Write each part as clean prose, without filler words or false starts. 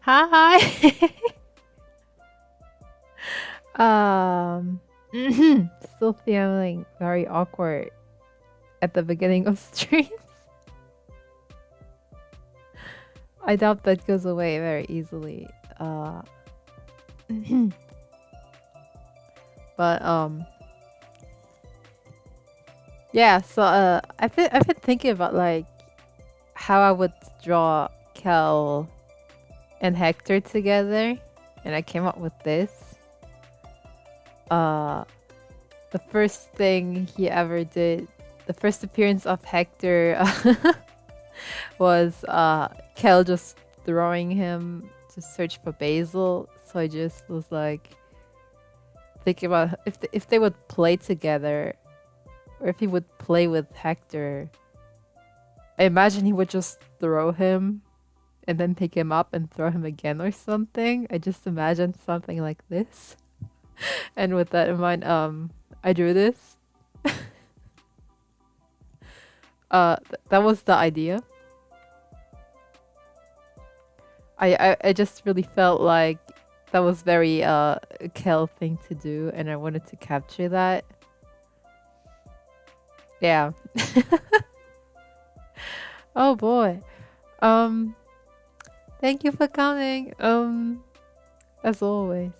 Hi. um, Still feeling very awkward at the beginning of streams. I doubt that goes away very easily. Uh, but yeah. So I've been thinking about like how I would draw Kel and Hector together, and I came up with this. Uh, the first thing he ever did, the first appearance of Hector was Kel just throwing him to search for Basil. So I just was like thinking about if they would play together, or if he would play with Hector. I imagine he would just throw him and then pick him up and throw him again or something. I just imagined something like this. And with that in mind, I drew this. That was the idea. I just really felt like that was very a Kel thing to do, and I wanted to capture that. Yeah. Oh boy. Um Thank you for coming. As always.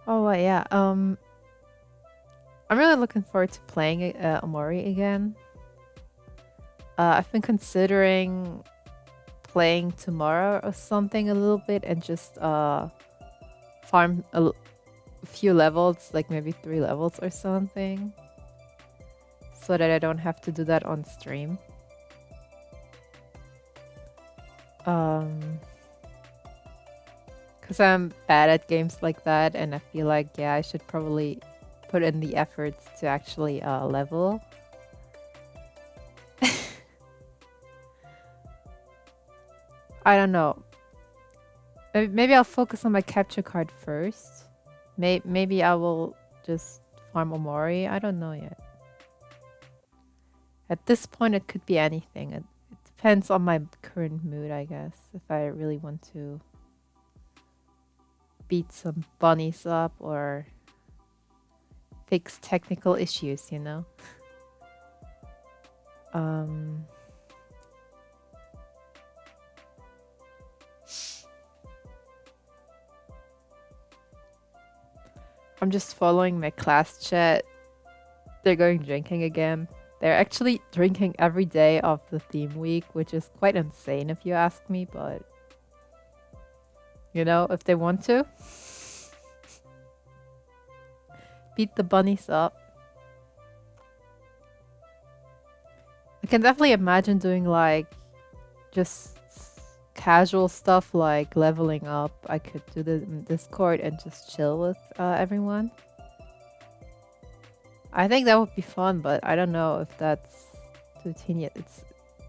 Oh yeah. I'm really looking forward to playing Omori again. I've been considering playing tomorrow or something a little bit and just farm a few levels, like maybe 3 levels or something, so that I don't have to do that on stream. Because I'm bad at games like that, and I feel like, yeah, I should probably put in the efforts to actually level. I don't know. Maybe I'll focus on my capture card first. Maybe I will just farm Omori. I don't know yet. At this point, it could be anything. It depends on my current mood, I guess. If I really want to beat some bunnies up or fix technical issues, you know? I'm just following my class chat. They're going drinking again. They're actually drinking every day of the theme week, which is quite insane if you ask me, but you know, if they want to. Beat the bunnies up. I can definitely imagine doing like just casual stuff like leveling up. I could do this in Discord and just chill with everyone. I think that would be fun, but I don't know if that's too tedious. It's,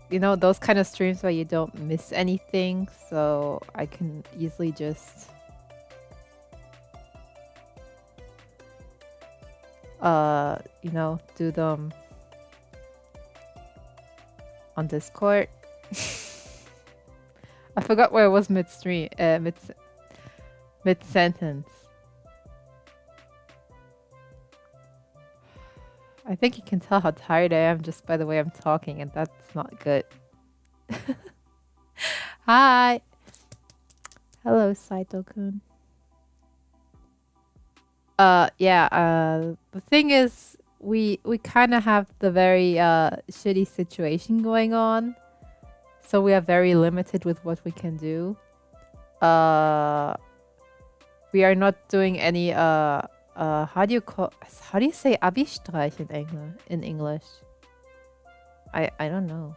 you know, those kind of streams where you don't miss anything, so I can easily just you know, do them on Discord. I forgot where I was mid-stream, mid-sentence. I think you can tell how tired I am just by the way I'm talking, and that's not good. Hi! Hello, Saito-kun. The thing is, we kind of have the very shitty situation going on, so we are very limited with what we can do. We are not doing any how do you say Abi-Streich in English? I don't know.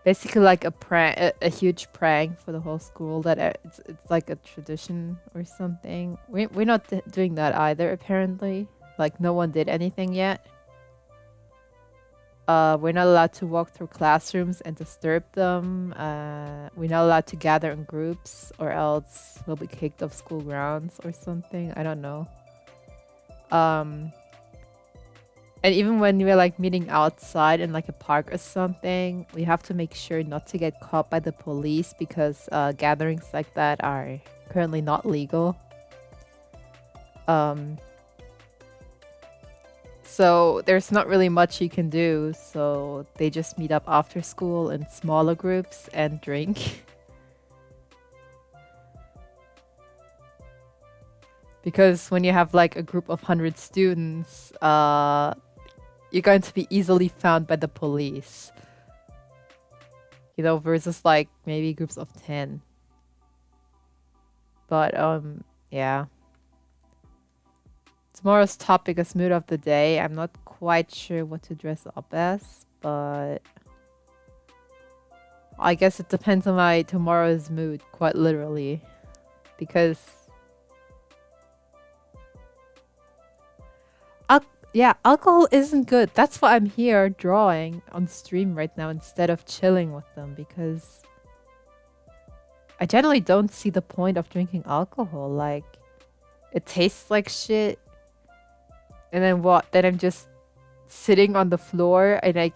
Basically like a prank, a huge prank for the whole school that it's like a tradition or something. We're not doing that either, apparently. Like no one did anything yet. We're not allowed to walk through classrooms and disturb them. We're not allowed to gather in groups, or else we'll be kicked off school grounds or something. I don't know. And even when we're like meeting outside in like a park or something, we have to make sure not to get caught by the police because gatherings like that are currently not legal. So there's not really much you can do. So they just meet up after school in smaller groups and drink. Because when you have like a group of 100 students, you're going to be easily found by the police. You know, versus like maybe groups of 10. But yeah. Tomorrow's topic is mood of the day. I'm not quite sure what to dress up as, but I guess it depends on my tomorrow's mood, quite literally. Because yeah, alcohol isn't good. That's why I'm here drawing on stream right now instead of chilling with them, because I generally don't see the point of drinking alcohol. Like, it tastes like shit. And then what? Then I'm just sitting on the floor and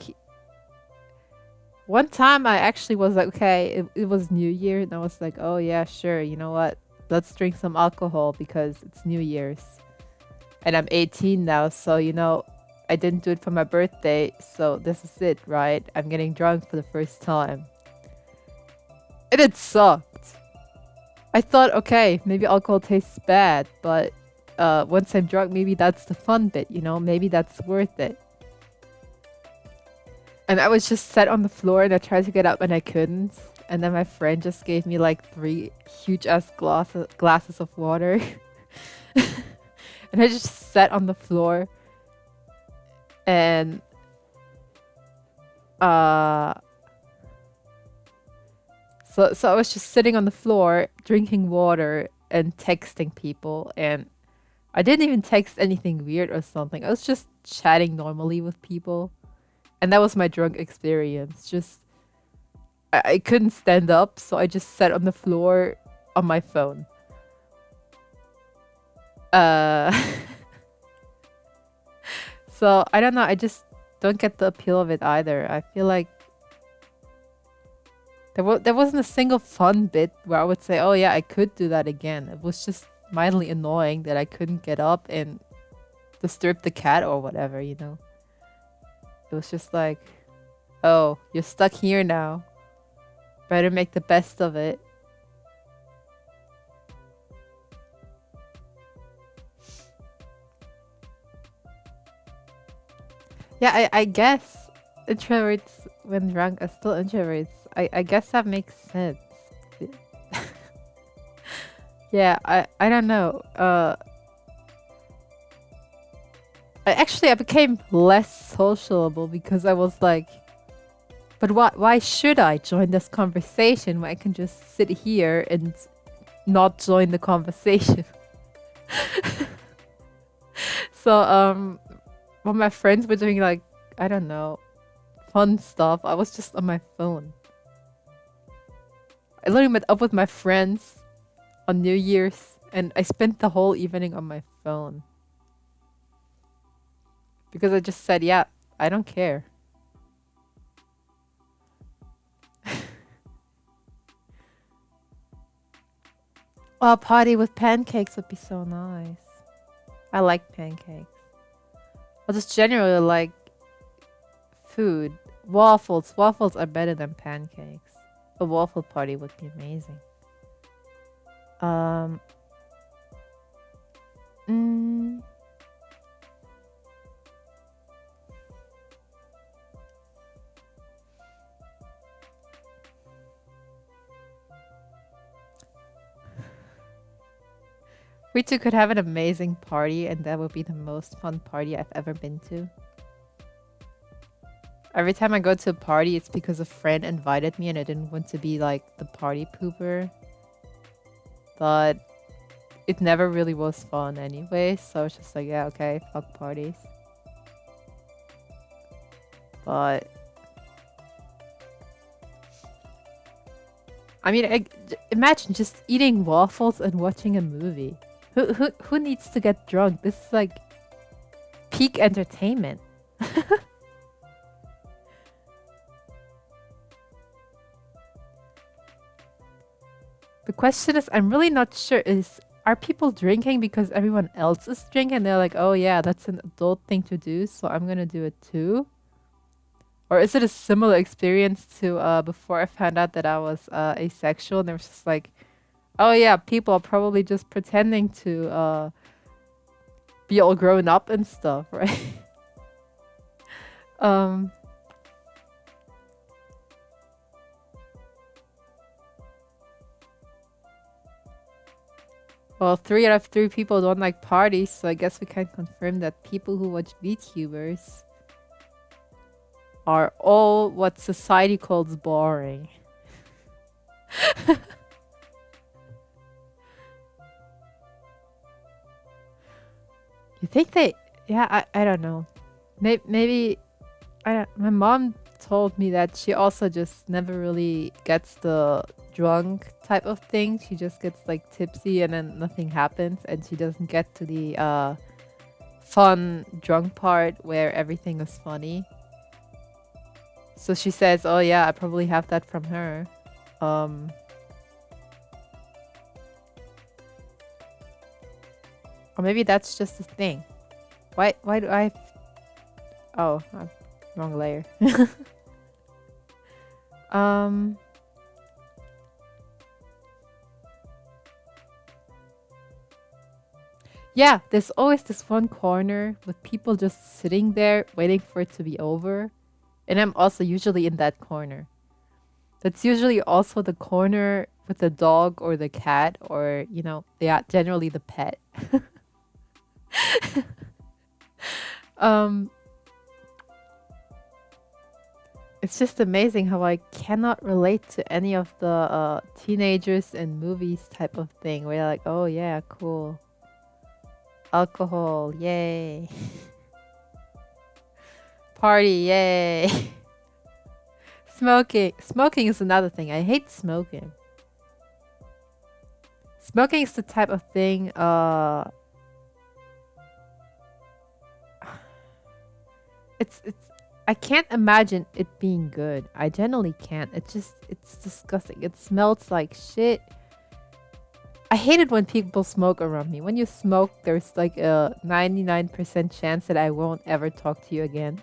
one time I actually was like, okay, it was New Year, and I was like, oh yeah, sure, you know what? Let's drink some alcohol because it's New Year's. And I'm 18 now, so you know, I didn't do it for my birthday, so this is it, right? I'm getting drunk for the first time. And it sucked. I thought, okay, maybe alcohol tastes bad, but once I'm drunk, maybe that's the fun bit, you know? Maybe that's worth it. And I was just sat on the floor and I tried to get up and I couldn't. And then my friend just gave me like 3 huge-ass glasses of water. And I just sat on the floor. And so I was just sitting on the floor, drinking water and texting people. And I didn't even text anything weird or something. I was just chatting normally with people. And that was my drunk experience. Just, I couldn't stand up, so I just sat on the floor on my phone. So, I don't know. I just don't get the appeal of it either. I feel like there wasn't a single fun bit where I would say, oh yeah, I could do that again. It was just mildly annoying that I couldn't get up and disturb the cat or whatever, you know? It was just like, oh, you're stuck here now. Better make the best of it. Yeah, I guess introverts when drunk are still introverts. I guess that makes sense. Yeah, I don't know. I became less sociable because I was like, but why should I join this conversation when I can just sit here and not join the conversation? So, when my friends were doing like, I don't know, fun stuff, I was just on my phone. I literally met up with my friends on New Year's and I spent the whole evening on my phone. Because I just said, yeah, I don't care. Oh, a party with pancakes would be so nice. I like pancakes. I just generally like food. Waffles. Waffles are better than pancakes. A waffle party would be amazing. We two could have an amazing party, and that would be the most fun party I've ever been to. Every time I go to a party, it's because a friend invited me and I didn't want to be like the party pooper. But it never really was fun anyway, so it's just like, yeah, okay, fuck parties. But I mean, imagine just eating waffles and watching a movie. Who needs to get drunk? This is like peak entertainment. The question is, I'm really not sure, are people drinking because everyone else is drinking? They're like, oh yeah, that's an adult thing to do, so I'm gonna do it too. Or is it a similar experience to before I found out that I was asexual, and there was just like, oh yeah, people are probably just pretending to be all grown up and stuff, right? um Well, 3 out of 3 people don't like parties, so I guess we can confirm that people who watch VTubers are all what society calls boring. You think they... Yeah, I don't know. Maybe... my mom told me that she also just never really gets the drunk type of thing. She just gets like tipsy and then nothing happens, and she doesn't get to the fun drunk part where everything is funny. So she says, oh yeah, I probably have that from her. Or maybe that's just a thing. Why do I... Oh, wrong layer. Yeah, there's always this one corner with people just sitting there waiting for it to be over. And I'm also usually in that corner. That's usually also the corner with the dog or the cat or, you know, yeah, generally the pet. It's just amazing how I cannot relate to any of the teenagers in movies type of thing where you're like, oh yeah, cool. Alcohol, yay. Party, yay. Smoking is another thing. I hate smoking. Smoking is the type of thing it's I can't imagine it being good. I generally can't. It's disgusting. It smells like shit. I hate it when people smoke around me. When you smoke, there's like a 99% chance that I won't ever talk to you again.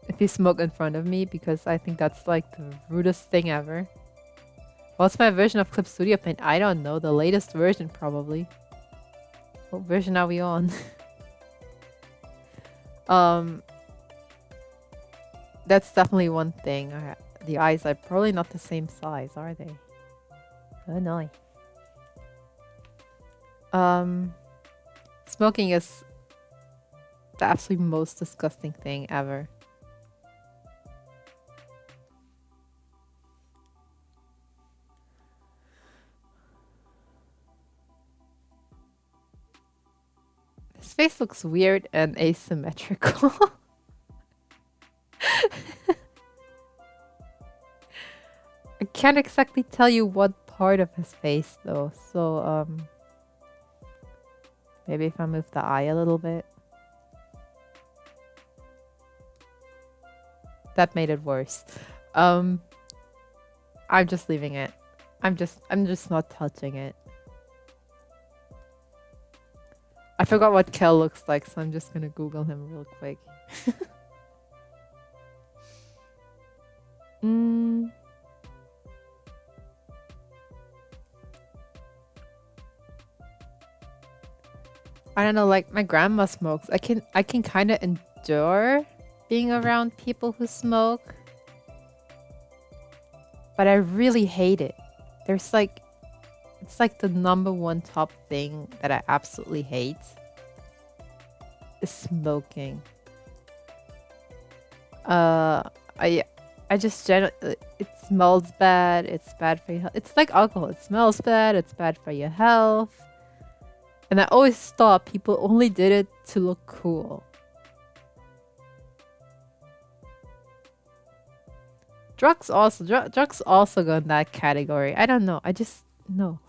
If you smoke in front of me, because I think that's like the rudest thing ever. What's my version of Clip Studio Paint? I don't know. The latest version, probably. What version are we on? That's definitely one thing. The eyes are probably not the same size, are they? Oh no. Smoking is the absolute most disgusting thing ever. His face looks weird and asymmetrical. I can't exactly tell you what part of his face though, so maybe if I move the eye a little bit. That made it worse. I'm just leaving it. I'm just not touching it. I forgot what Kel looks like, so I'm just gonna Google him real quick. I don't know, like my grandma smokes. I can kind of endure being around people who smoke, but I really hate it. There's like, it's like the #1 top thing that I absolutely hate is smoking. I just generally, it smells bad. It's bad for your health. It's like alcohol. It smells bad. It's bad for your health. And I always thought people only did it to look cool. Drugs also go in that category. I don't know. I just no.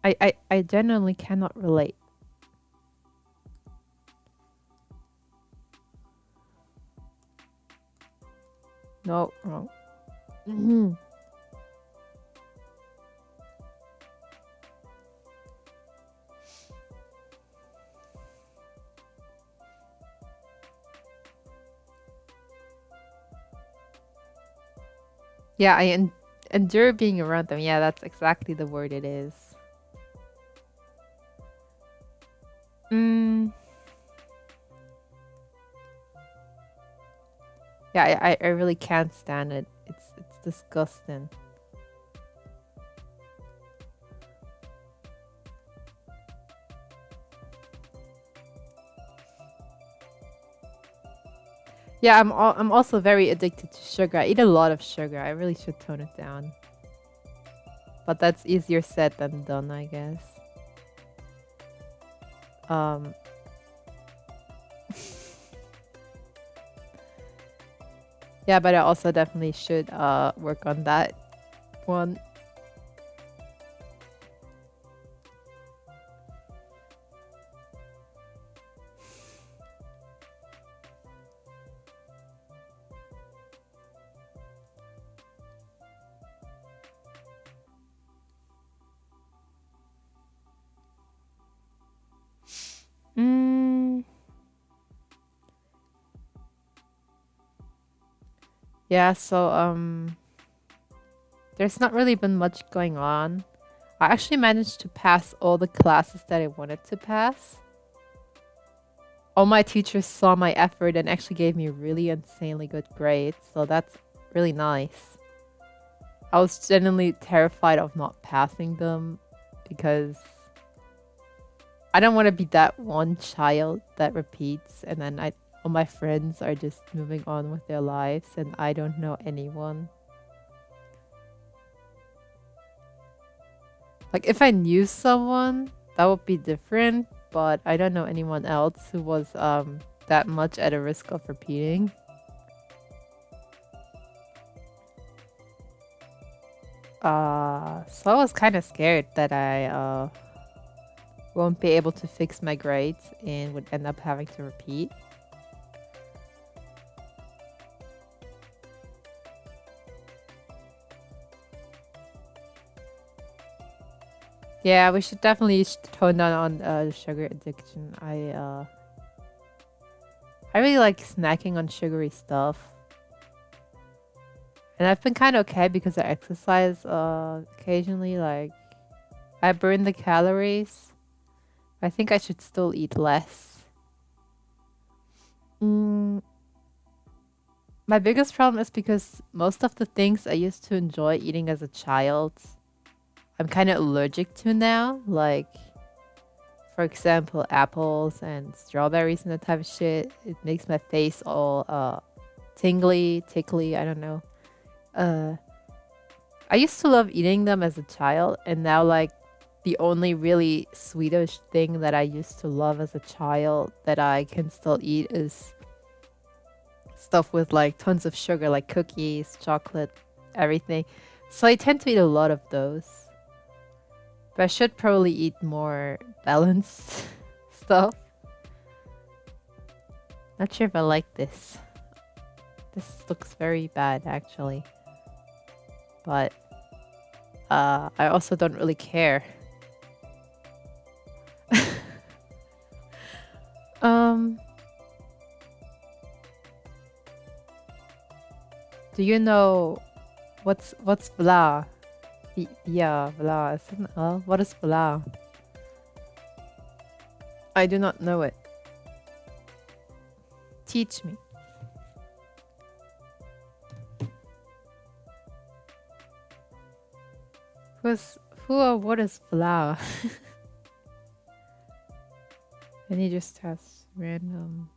I genuinely cannot relate. No, wrong. Mhm. Yeah, endure being around them. Yeah, that's exactly the word it is. Mm. Yeah, I really can't stand it. It's disgusting. Yeah, I'm also very addicted to sugar. I eat a lot of sugar. I really should tone it down. But that's easier said than done, I guess. Um Yeah, but I also definitely should work on that one. Mm, yeah, so there's not really been much going on. I actually managed to pass all the classes that I wanted to pass. All my teachers saw my effort and actually gave me really insanely good grades, so that's really nice. I was genuinely terrified of not passing them because I don't want to be that one child that repeats and then all my friends are just moving on with their lives and I don't know anyone. Like if I knew someone, that would be different, but I don't know anyone else who was that much at a risk of repeating. So I was kind of scared that I won't be able to fix my grades and would end up having to repeat. Yeah, we should definitely tone down on sugar addiction. I really like snacking on sugary stuff. And I've been kind of okay because I exercise occasionally. Like, I burn the calories. I think I should still eat less. Mm, my biggest problem is because most of the things I used to enjoy eating as a child, I'm kind of allergic to now. Like, for example, apples and strawberries and that type of shit. It makes my face all tingly, tickly. I don't know. Uh, I used to love eating them as a child, and now like the only really Swedish thing that I used to love as a child that I can still eat is stuff with like tons of sugar, like cookies, chocolate, everything. So I tend to eat a lot of those. But I should probably eat more balanced stuff. Not sure if I like this. This looks very bad actually. But I also don't really care. um Do you know what's blah? Yeah, blah. Isn't what is blah? I do not know it. Teach me. Who or what is blah? And he just has random.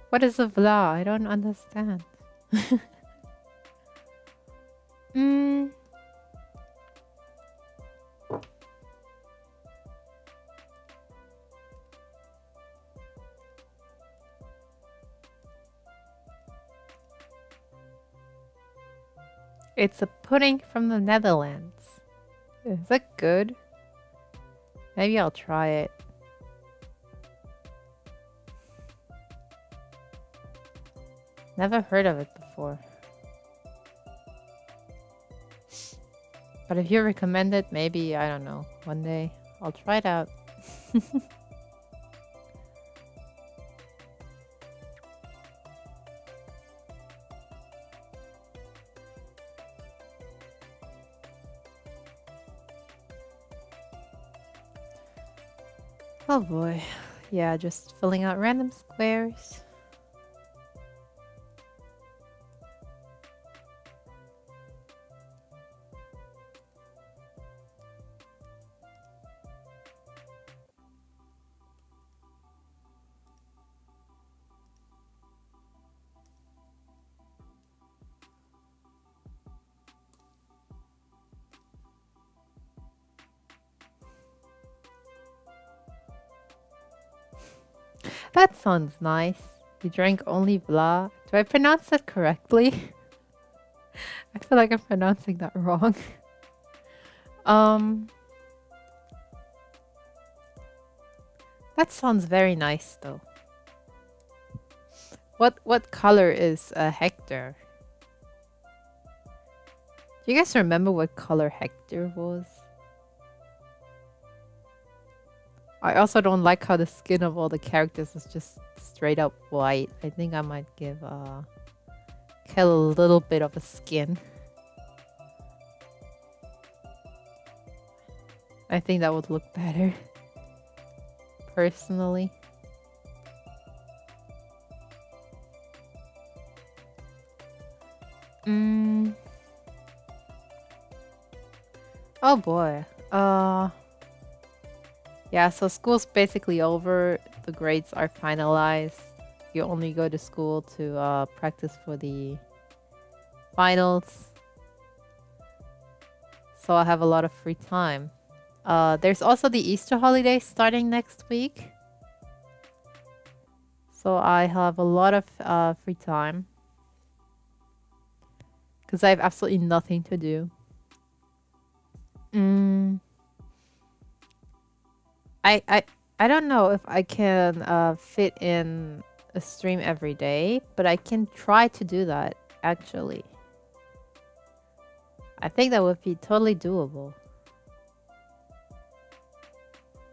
What is a blah? I don't understand. mm. It's a pudding from the Netherlands. Is that good? Maybe I'll try it. Never heard of it before. But if you recommend it, maybe, I don't know, one day I'll try it out. Oh boy. Yeah, just filling out random squares. That sounds nice. You drank only blah. Do I pronounce that correctly? I feel like I'm pronouncing that wrong. That sounds very nice though. What color is Hector? Do you guys remember what color Hector was? I also don't like how the skin of all the characters is just straight up white. I think I might give Kel a little bit of a skin. I think that would look better. Personally. Oh boy. Yeah, so school's basically over. The grades are finalized. You only go to school to practice for the finals. So I have a lot of free time. There's also the Easter holiday starting next week. So I have a lot of free time. Because I have absolutely nothing to do. I don't know if I can fit in a stream every day, but I can try to do that actually. I think that would be totally doable.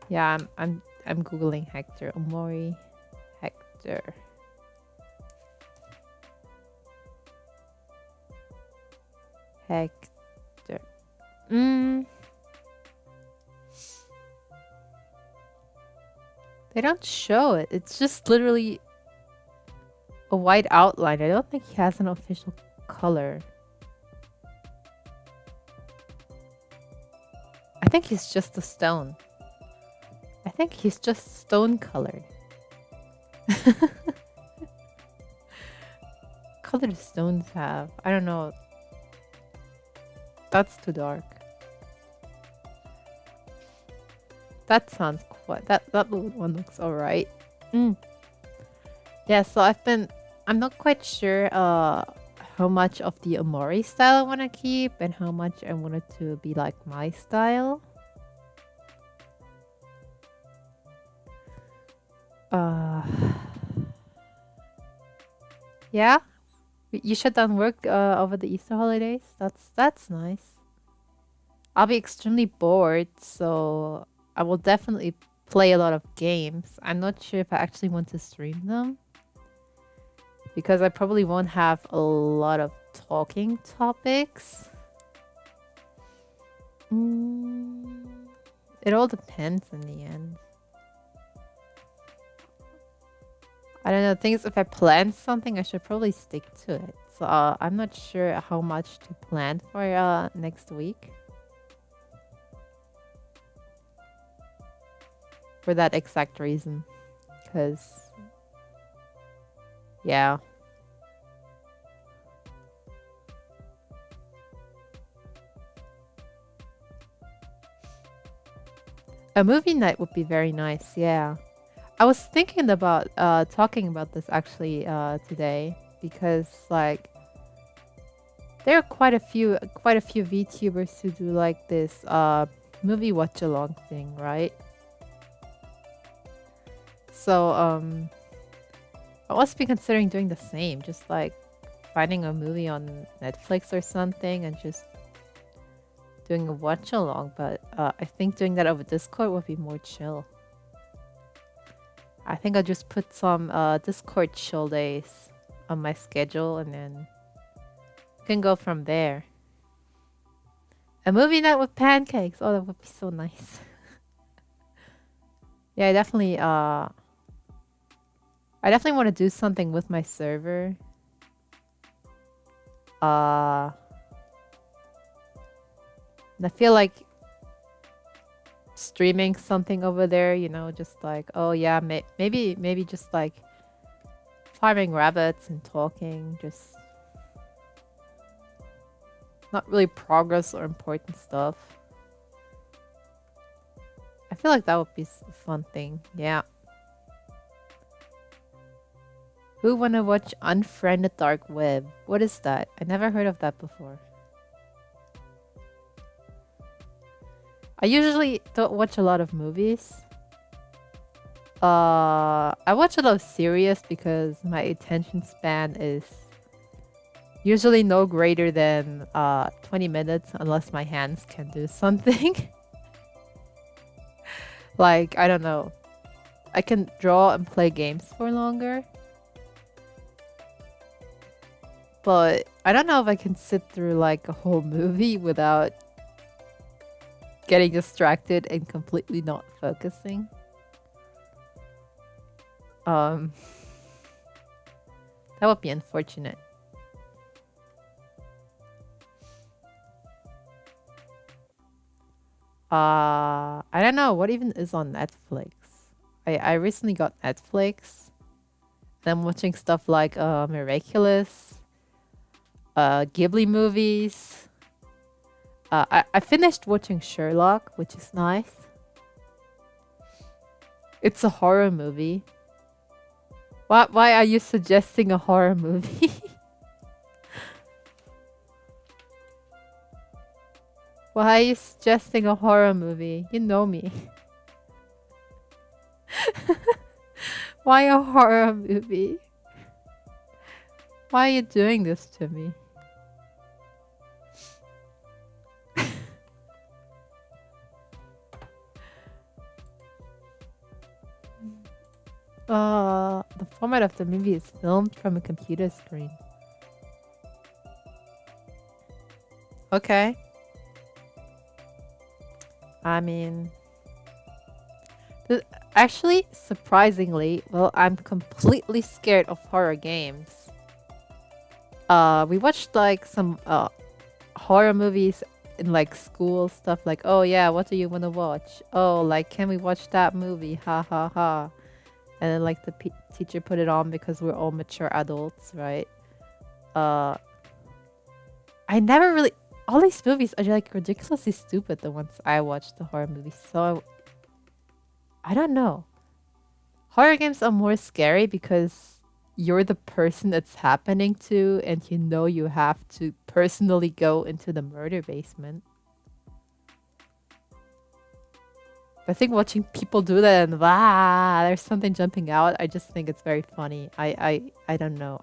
Yeah, I'm googling Hector. Omori Hector. Hector. They don't show it. It's just literally a white outline. I don't think he has an official color. I think he's just a stone. I think he's just stone colored. Color do stones have? I don't know. That's too dark. That sounds quite... That one looks alright. Yeah, so I'm not quite sure how much of the Omori style I want to keep and how much I want it to be like my style. Yeah? You shut down work over the Easter holidays? That's nice. I'll be extremely bored, so I will definitely play a lot of games. I'm not sure if I actually want to stream them. Because I probably won't have a lot of talking topics. It all depends in the end. I don't know. The thing is, if I plan something, I should probably stick to it. So I'm not sure how much to plan for next week. For that exact reason. Because... yeah. A movie night would be very nice, yeah. I was thinking about talking about this actually today because like There are quite a few VTubers who do like this movie watch along thing, right? So I was be considering doing the same, just like finding a movie on Netflix or something and just doing a watch along. But I think doing that over Discord would be more chill. I think I'll just put some Discord chill days on my schedule and then can go from there. A movie night with pancakes. Oh, that would be so nice. Yeah, I definitely want to do something with my server. And I feel like streaming something over there, you know, just like, oh yeah, maybe just like farming rabbits and talking, just not really progress or important stuff. I feel like that would be a fun thing. Yeah. Who wanna watch Unfriended Dark Web? What is that? I never heard of that before. I usually don't watch a lot of movies. I watch a lot of series because my attention span is usually no greater than 20 minutes unless my hands can do something. Like, I don't know. I can draw and play games for longer. But I don't know if I can sit through like a whole movie without getting distracted and completely not focusing. That would be unfortunate. I don't know what even is on Netflix. I recently got Netflix. And I'm watching stuff like Miraculous, Ghibli movies. I finished watching Sherlock, which is nice. It's a horror movie. Why are you suggesting a horror movie? Why are you suggesting a horror movie? You know me. Why a horror movie? Why are you doing this to me? The format of the movie is filmed from a computer screen. Okay. I mean, actually, surprisingly, well, I'm completely scared of horror games. We watched like some horror movies in like school stuff like, oh yeah, what do you want to watch? Oh, like, can we watch that movie? Ha ha ha. And then like the teacher put it on because we're all mature adults, right? I never really... All these movies are like ridiculously stupid, the ones I watched, the horror movies. So I don't know. Horror games are more scary because you're the person that's happening to and you know you have to personally go into the murder basement. I think watching people do that and there's something jumping out, I just think it's very funny. I don't know.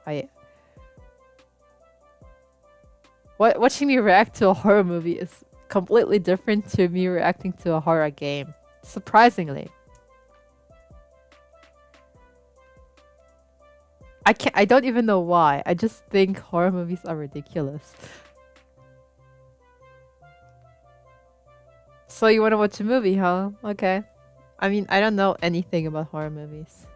Watching me react to a horror movie is completely different to me reacting to a horror game. Surprisingly. I don't even know why. I just think horror movies are ridiculous. So you want to watch a movie, huh? Okay. I mean, I don't know anything about horror movies.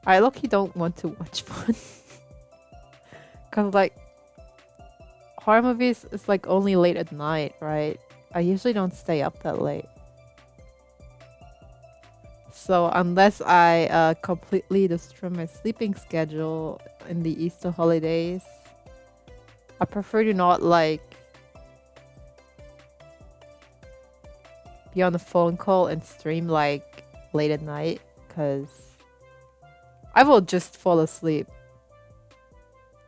I low-key don't want to watch one. Cause like, horror movies is like only late at night, right? I usually don't stay up that late. So unless I completely destroy my sleeping schedule in the Easter holidays, I prefer to not like be on a phone call and stream like late at night, because I will just fall asleep.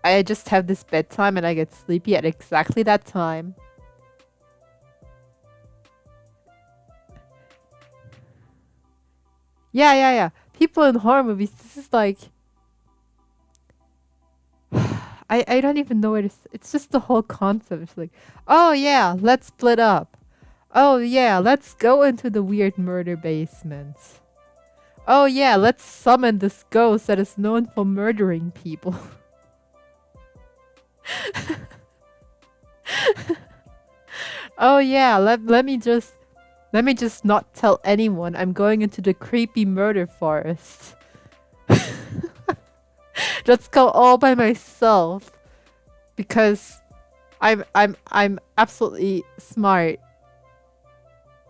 I just have this bedtime and I get sleepy at exactly that time. Yeah, yeah, yeah. People in horror movies, this is like I don't even know what it's just the whole concept. It's like, oh yeah, let's split up. Oh yeah, let's go into the weird murder basement. Oh yeah, let's summon this ghost that is known for murdering people. Oh yeah, let me just not tell anyone I'm going into the creepy murder forest. Let's go all by myself because I'm absolutely smart.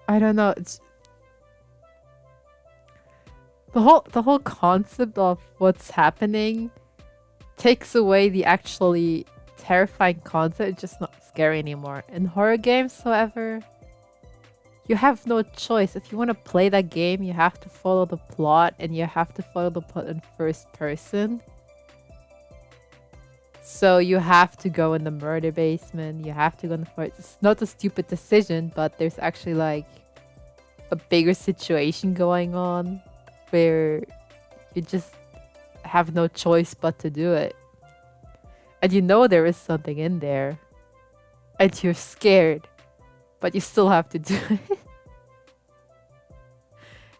I don't know. It's the whole concept of what's happening takes away the actually terrifying concept. It's just not scary anymore. In horror games, however, you have no choice. If you want to play that game, you have to follow the plot, and you have to follow the plot in first person. So you have to go in the murder basement. You have to go in the forest. It's not a stupid decision, but there's actually like a bigger situation going on where you just have no choice but to do it. And you know there is something in there. And you're scared. But you still have to do it.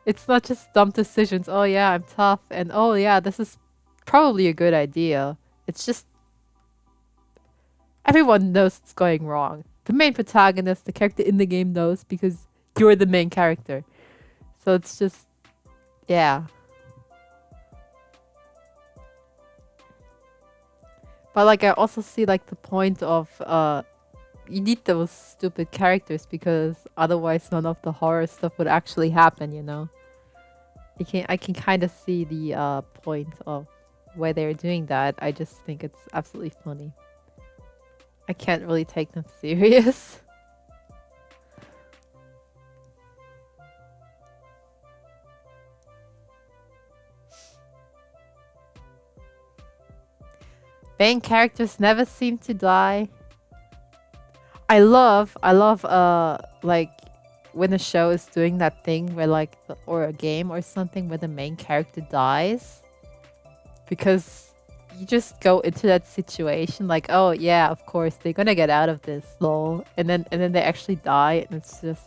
It's not just dumb decisions. Oh yeah, I'm tough. And oh yeah, this is probably a good idea. It's just everyone knows it's going wrong. The main protagonist, the character in the game knows because you're the main character. So it's just, yeah. But like I also see like the point of you need those stupid characters because otherwise none of the horror stuff would actually happen, you know. I can kind of see the point of why they're doing that. I just think it's absolutely funny. I can't really take them serious. Main characters never seem to die. I love like when a show is doing that thing where like or a game or something where the main character dies, because you just go into that situation like, oh yeah, of course they're gonna get out of this, lol, and then they actually die, and it's just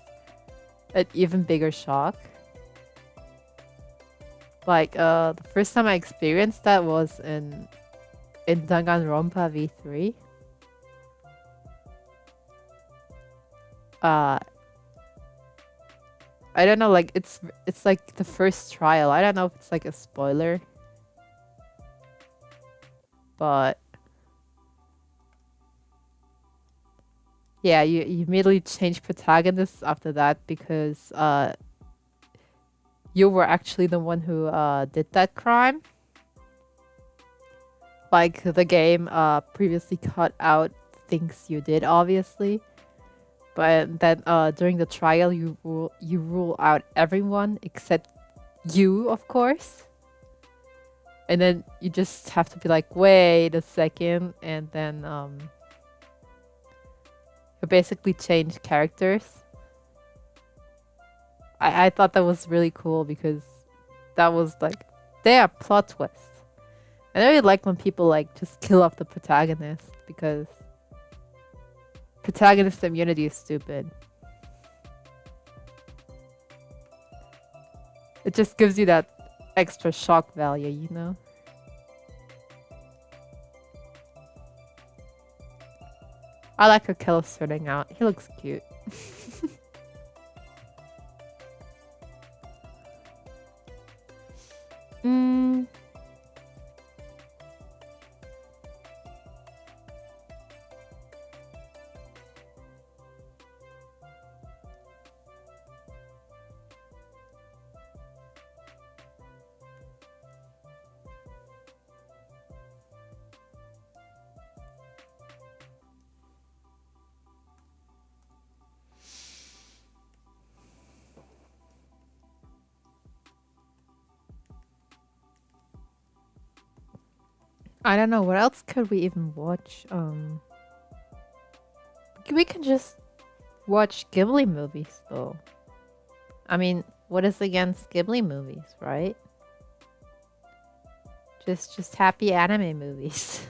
an even bigger shock. Like the first time I experienced that was in Danganronpa V3. I don't know, like it's like the first trial. I don't know if it's like a spoiler. But yeah, you immediately change protagonists after that because you were actually the one who did that crime. Like the game previously cut out things you did, obviously. But then during the trial, you rule out everyone except you, of course. And then you just have to be like, wait a second, and then you basically change characters. I thought that was really cool because that was like, they are plot twists. And I really like when people like just kill off the protagonist because protagonist immunity is stupid. It just gives you that extra shock value, you know? I like how Kello's starting out. He looks cute. mm. I don't know what else could we even watch. We can just watch Ghibli movies though. I mean, what is against Ghibli movies, right? Just happy anime movies.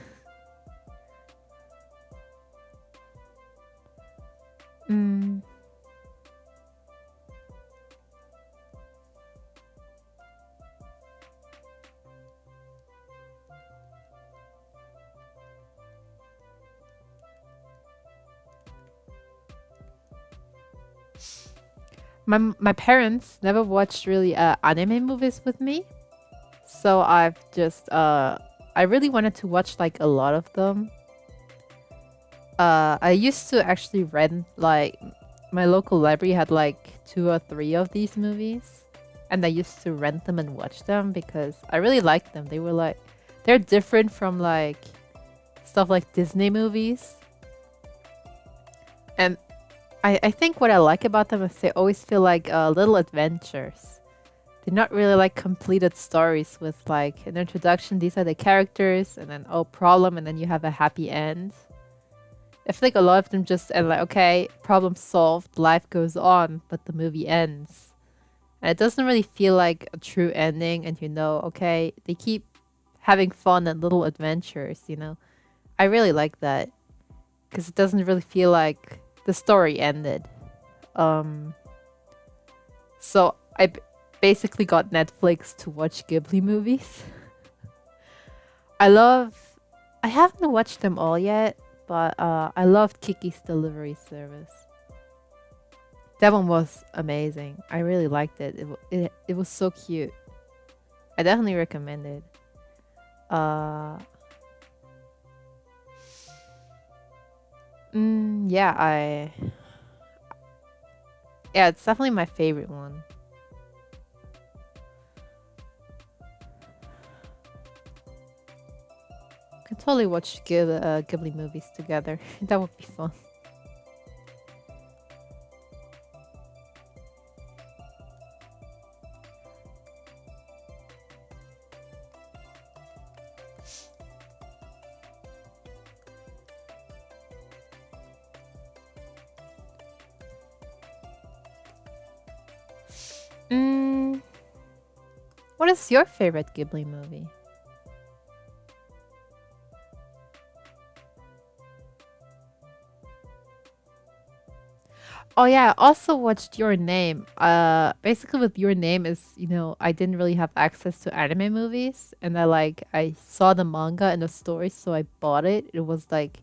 mm. My parents never watched really anime movies with me, so I've just I really wanted to watch like a lot of them. I used to actually rent like my local library had like 2 or 3 of these movies, and I used to rent them and watch them because I really liked them. They were like they're different from like stuff like Disney movies, and I think what I like about them is they always feel like little adventures. They're not really like completed stories with like an introduction. These are the characters, and then oh problem, and then you have a happy end. I feel like a lot of them just end like okay, problem solved, life goes on, but the movie ends, and it doesn't really feel like a true ending. And okay, they keep having fun and little adventures. I really like that because it doesn't really feel like the story ended. Um, so basically got Netflix to watch Ghibli movies. I love. I haven't watched them all yet, but I loved Kiki's Delivery Service. That one was amazing. I really liked it. It was so cute. I definitely recommend it. Uh, yeah, yeah, it's definitely my favorite one. Could totally watch Ghibli movies together. That would be fun. Mm, what is your favorite Ghibli movie? Oh yeah, I also watched Your Name. Basically with Your Name is, I didn't really have access to anime movies, and I saw the manga and the story, so I bought it. It was like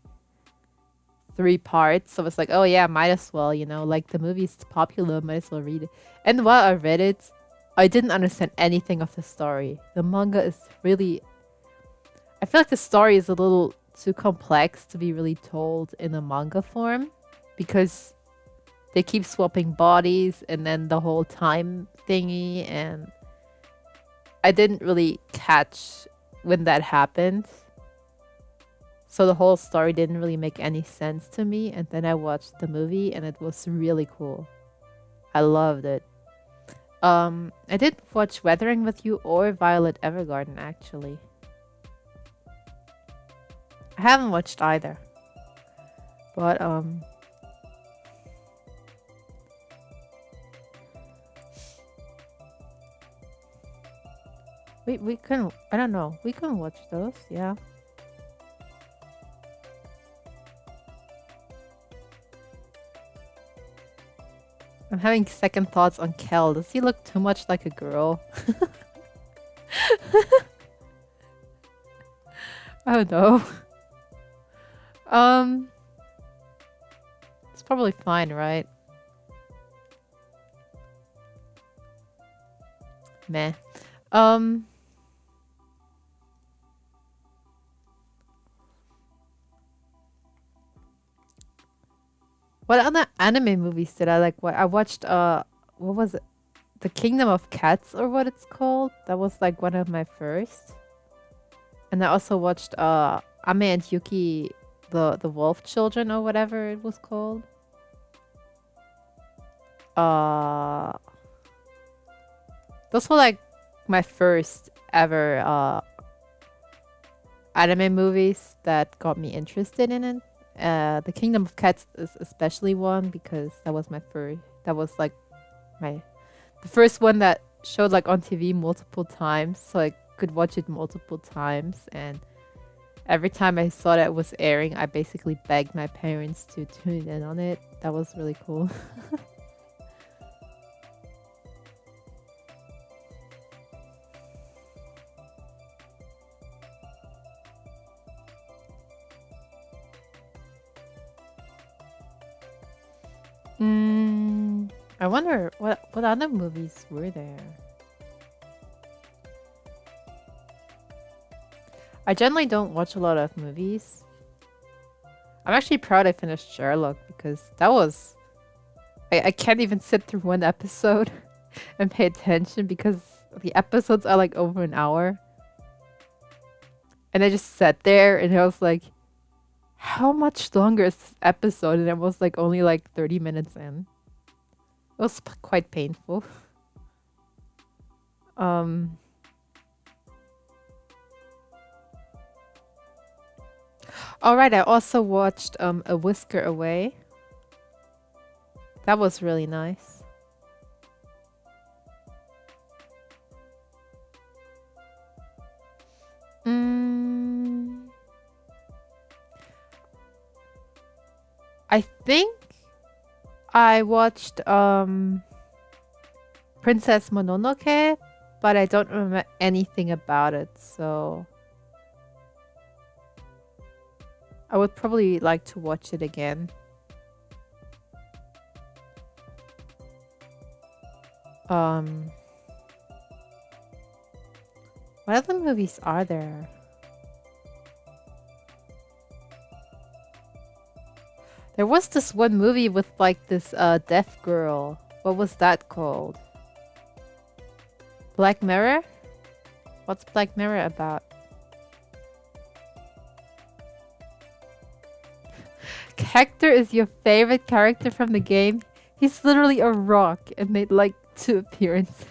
3 parts, so it's like, oh yeah, might as well, like the movie's popular, might as well read it. And while I read it, I didn't understand anything of the story. The manga is really, I feel like the story is a little too complex to be really told in a manga form because they keep swapping bodies and then the whole time thingy, and I didn't really catch when that happened. So the whole story didn't really make any sense to me, and then I watched the movie and it was really cool. I loved it. I didn't watch Weathering with You or Violet Evergarden actually. I haven't watched either. But we can, I don't know. We can watch those, yeah. I'm having second thoughts on Kel. Does he look too much like a girl? I don't know. Um, it's probably fine, right? Meh. Um, what other anime movies did I like? What I watched, what was it? The Kingdom of Cats, or what it's called? That was like one of my first. And I also watched Ame and Yuki, the Wolf Children, or whatever it was called. Uh, those were like my first ever anime movies that got me interested in it. The Kingdom of Cats is especially one because that was my first. That was like my the first one that showed like on TV multiple times, so I could watch it multiple times. And every time I saw that it was airing, I basically begged my parents to tune in on it. That was really cool. I wonder what other movies were there. I generally don't watch a lot of movies. I'm actually proud I finished Sherlock because that was I can't even sit through one episode and pay attention because the episodes are like over an hour. And I just sat there and I was like, how much longer is this episode? And I was like only like 30 minutes in. It was quite painful. Alright, I also watched A Whisker Away. That was really nice. I think I watched Princess Mononoke, but I don't remember anything about it, so I would probably like to watch it again. What other movies are there? There was this one movie with like this deaf girl. What was that called? Black Mirror? What's Black Mirror about? Hector is your favorite character from the game? He's literally a rock and made like 2 appearances.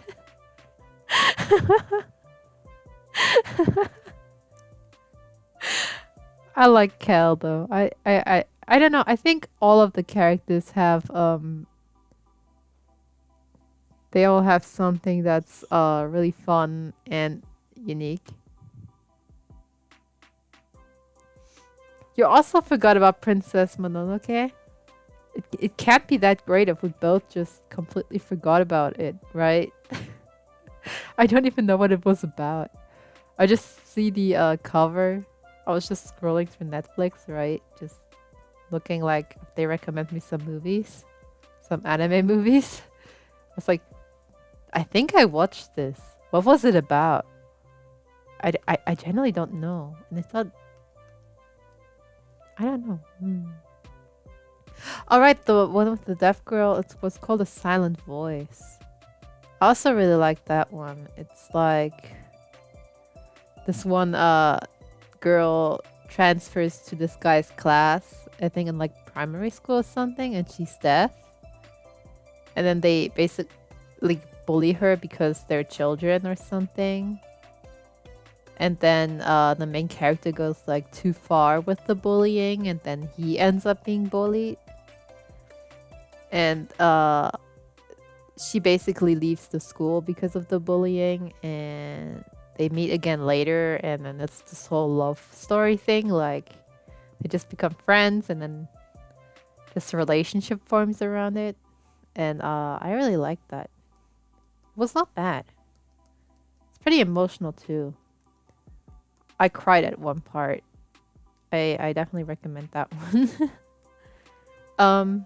I like Kel though. I don't know. I think all of the characters have they all have something that's really fun and unique. You also forgot about Princess Mononoke. It can't be that great if we both just completely forgot about it, right? I don't even know what it was about. I just see the cover. I was just scrolling through Netflix, right? Just looking like if they recommend me some movies, some anime movies. I was like, I think I watched this. What was it about? I generally don't know. And I thought, I don't know. Alright, the one with the deaf girl, it was called A Silent Voice. I also really like that one. It's like this one girl transfers to this guy's class, I think in like primary school or something, and she's deaf. And then they basically bully her because they're children or something. And then the main character goes like too far with the bullying, and then he ends up being bullied. And she basically leaves the school because of the bullying, and they meet again later, and then it's this whole love story thing. Like they just become friends, and then this relationship forms around it. And I really liked that. It was not bad. It's pretty emotional too. I cried at one part. I definitely recommend that one.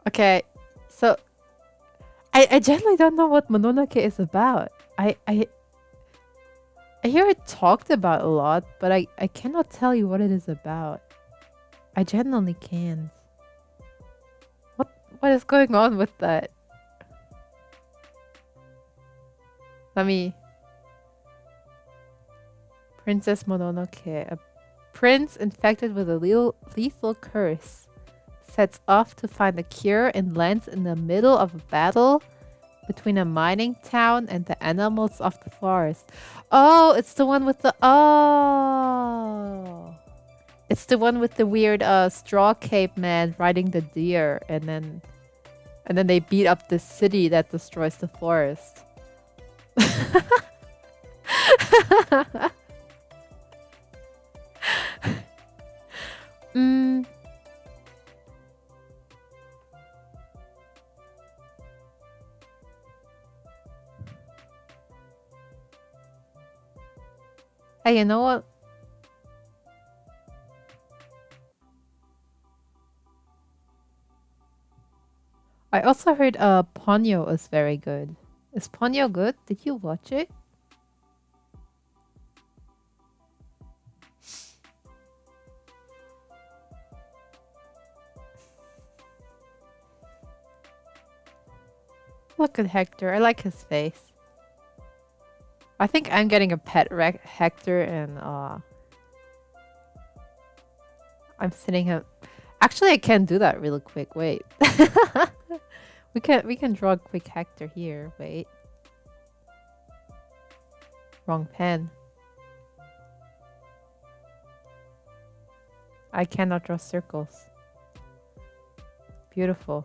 Okay, so I generally don't know what Mononoke is about. I hear it talked about a lot, but I cannot tell you what it is about. I genuinely can't. What is going on with that? Let me... Princess Mononoke. A prince infected with a lethal curse sets off to find a cure and lands in the middle of a battle between a mining town and the animals of the forest. Oh, it's the one with the it's the one with the weird straw cape man riding the deer, and then they beat up the city that destroys the forest. mm. Hey, you know what? I also heard Ponyo is very good. Is Ponyo good? Did you watch it? Look at Hector. I like his face. I think I'm getting a pet Hector, and I'm sitting him. Actually, I can do that really quick. Wait. we can draw a quick Hector here. Wait. Wrong pen. I cannot draw circles. Beautiful.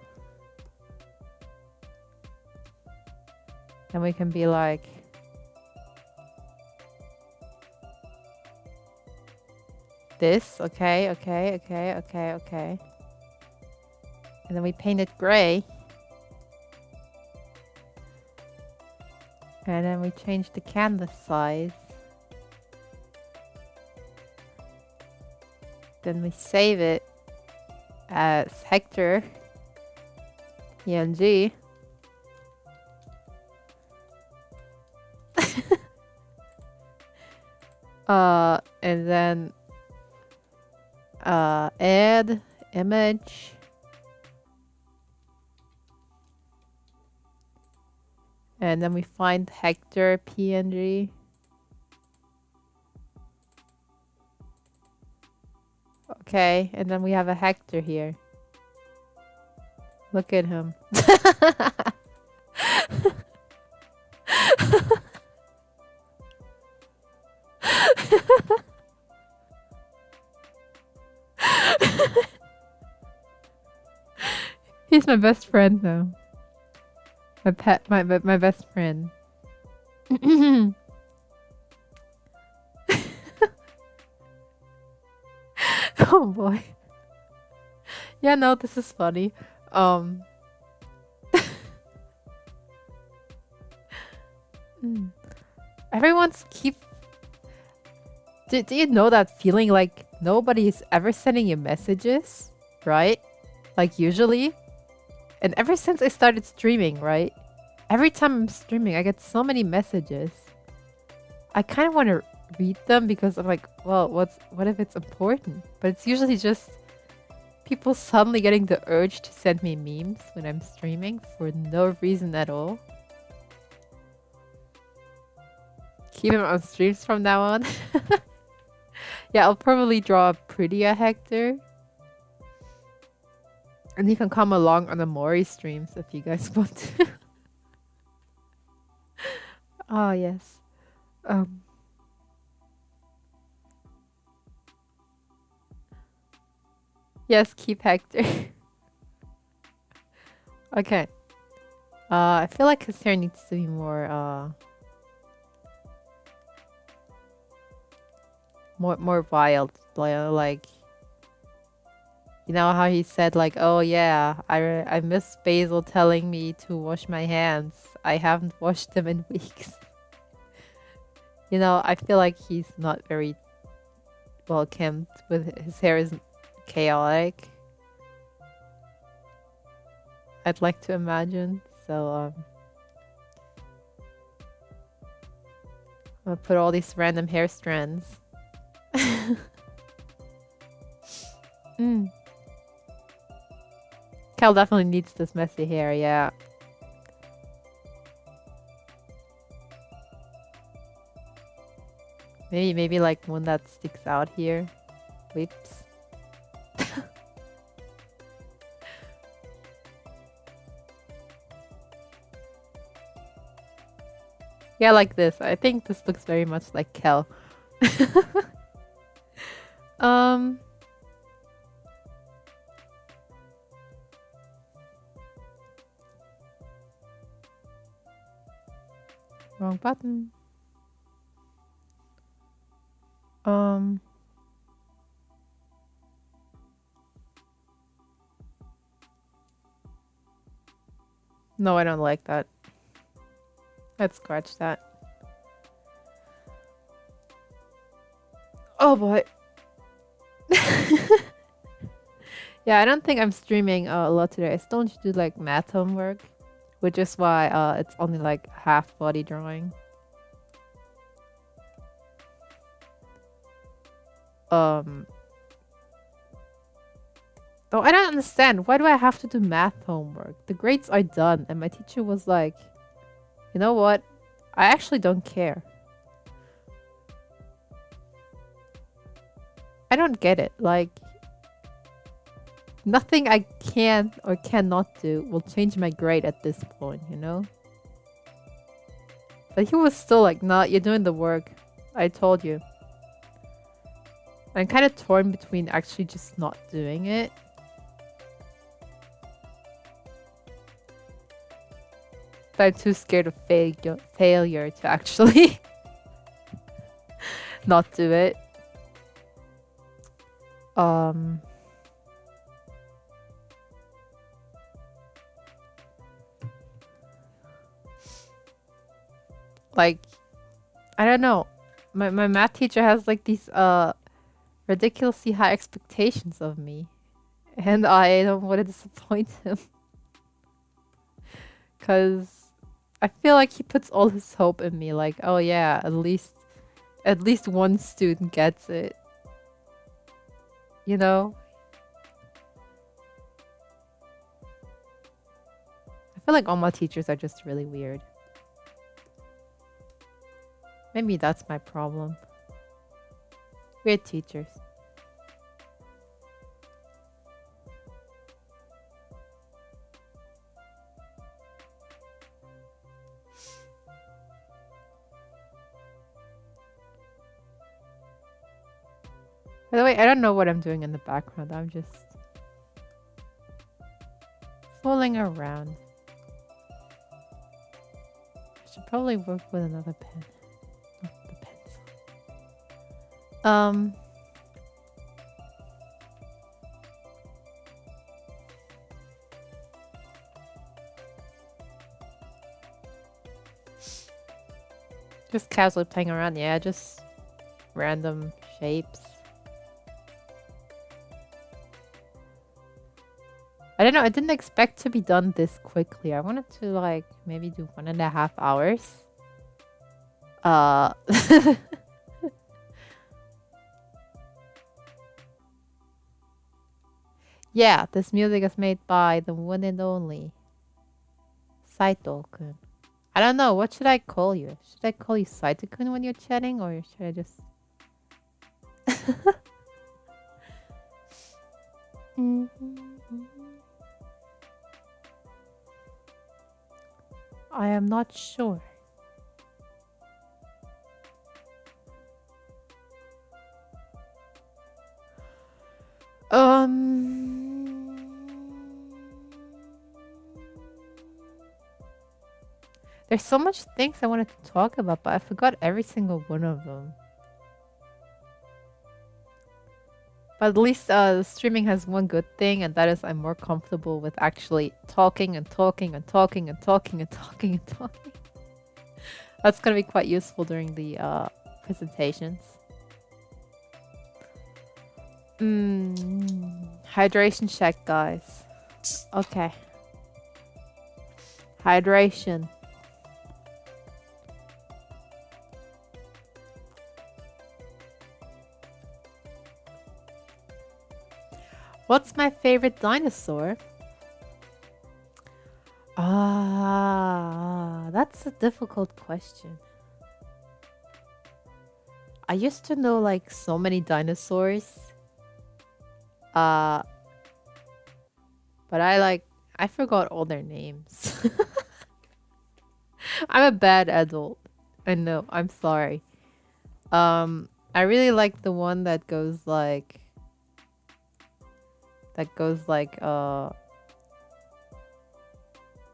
And we can be like, this. Okay. And then we paint it gray. And then we change the canvas size. Then we save it as Hector PNG. And then add image. And then we find Hector PNG. Okay, and then we have a Hector here. Look at him. He's my best friend though. My pet, my best friend. Oh boy. Yeah, no, this is funny. Everyone's do you know that feeling like nobody's ever sending you messages, right? Like usually. And ever since I started streaming, right? Every time I'm streaming, I get so many messages. I kind of want to read them because I'm like, well, what if it's important? But it's usually just people suddenly getting the urge to send me memes when I'm streaming for no reason at all. Keep him on streams from now on. Yeah, I'll probably draw a prettier Hector. And you can come along on the Mori streams if you guys want to. Oh, yes. Yes, keep Hector. Okay. I feel like his hair needs to be more wild. Like, you know how he said like, oh yeah, I miss Basil telling me to wash my hands. I haven't washed them in weeks. You know, I feel like he's not very well kempt. With his hair is chaotic. I'd like to imagine. So I'm gonna put all these random hair strands. Cal definitely needs this messy hair, yeah. Maybe like one that sticks out here. Whips. Yeah, like this. I think this looks very much like Kel. um. Wrong button. No, I don't like that. Let's scratch that. Oh boy. Yeah, I don't think I'm streaming a lot today. I still need to do like math homework, which is why it's only like half body drawing. Oh, I don't understand. Why do I have to do math homework? The grades are done, and my teacher was like, you know what? I actually don't care. I don't get it. Like, nothing I can or cannot do will change my grade at this point, you know? But he was still like, nah, you're doing the work. I told you. I'm kind of torn between actually just not doing it. But I'm too scared of failure to actually not do it. Like, I don't know. My math teacher has like these ridiculously high expectations of me. And I don't want to disappoint him. Cause I feel like he puts all his hope in me, like, oh yeah, at least one student gets it. You know? I feel like all my teachers are just really weird. Maybe that's my problem. Weird teachers. By the way, I don't know what I'm doing in the background. I'm just fooling around. I should probably work with another pen. Not the pencil. Just casually playing around, yeah, just random shapes. I don't know, I didn't expect to be done this quickly. I wanted to like maybe do 1.5 hours. Yeah, this music is made by the one and only Saito-kun. I don't know, what should I call you? Should I call you Saito-kun when you're chatting, or should I just... I am not sure. There's so much things I wanted to talk about, but I forgot every single one of them. But at least streaming has one good thing, and that is I'm more comfortable with actually talking and talking and talking and talking and talking and talking. That's gonna be quite useful during the presentations. Hydration check, guys. Okay. Hydration. What's my favorite dinosaur? That's a difficult question. I used to know like so many dinosaurs. But I forgot all their names. I'm a bad adult. I know. I'm sorry. I really like the one that goes like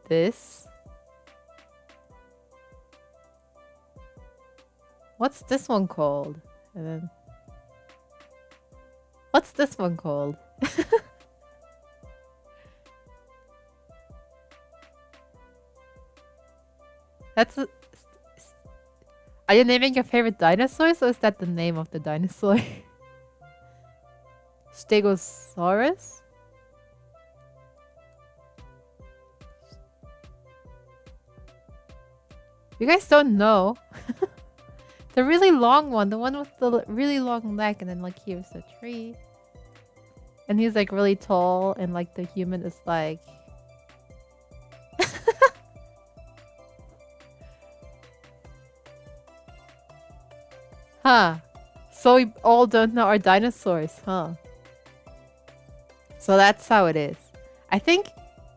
this. What's this one called? And then what's this one called? That's a, are you naming your favorite dinosaurs, or is that the name of the dinosaur? Stegosaurus? You guys don't know. The really long one, the one with the really long neck, and then like here's a tree. And he's like really tall, and like the human is like... Huh. So we all don't know our dinosaurs, huh? So that's how it is. I think...